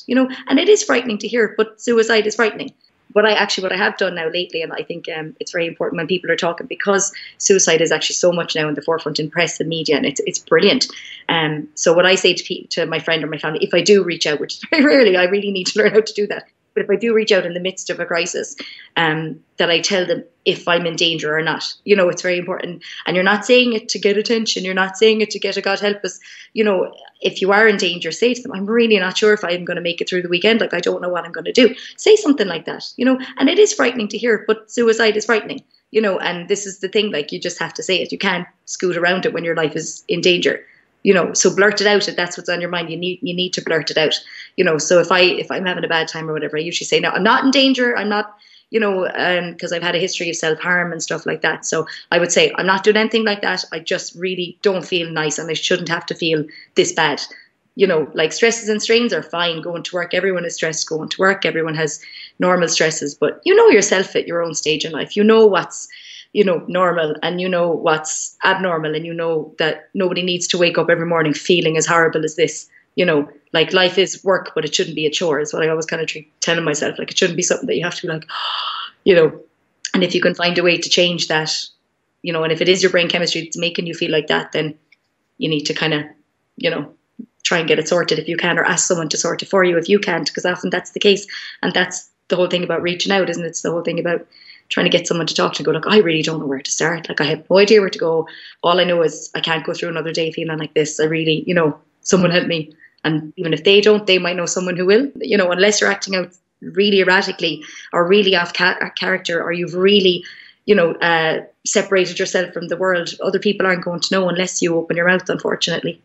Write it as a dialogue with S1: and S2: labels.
S1: And it is frightening to hear, but suicide is frightening. But what I have done now lately, and I think it's very important when people are talking, because suicide is actually so much now in the forefront in press and media, and it's brilliant. So what I say to my friend or my family, if I do reach out, which is very rarely, I really need to learn how to do that. But if I do reach out in the midst of a crisis, that I tell them if I'm in danger or not. It's very important. And you're not saying it to get attention. You're not saying it to get a God help us. If you are in danger, say to them, I'm really not sure if I'm going to make it through the weekend. Like, I don't know what I'm going to do. Say something like that, and it is frightening to hear, but suicide is frightening, and this is the thing, like, you just have to say it. You can't scoot around it when your life is in danger. So blurt it out if that's what's on your mind. You need to blurt it out. So if I'm having a bad time or whatever, I usually say, no, I'm not in danger. I'm not, because I've had a history of self-harm and stuff like that. So I would say, I'm not doing anything like that. I just really don't feel nice, and I shouldn't have to feel this bad. Like, stresses and strains are fine going to work. Everyone is stressed going to work. Everyone has normal stresses, but yourself at your own stage in life. What's normal, and what's abnormal, and that nobody needs to wake up every morning feeling as horrible as this. Like, life is work, but it shouldn't be a chore, is what I always kind of telling myself. Like, it shouldn't be something that you have to be like, and if you can find a way to change that, and if it is your brain chemistry that's making you feel like that, then you need to kind of, try and get it sorted if you can, or ask someone to sort it for you if you can't, because often that's the case. And that's the whole thing about reaching out, isn't it? It's the whole thing about trying to get someone to talk to and go, look, I really don't know where to start. Like, I have no idea where to go. All I know is I can't go through another day feeling like this. I really, someone help me. And even if they don't, they might know someone who will, unless you're acting out really erratically or really off character, or you've really, separated yourself from the world. Other people aren't going to know unless you open your mouth, unfortunately.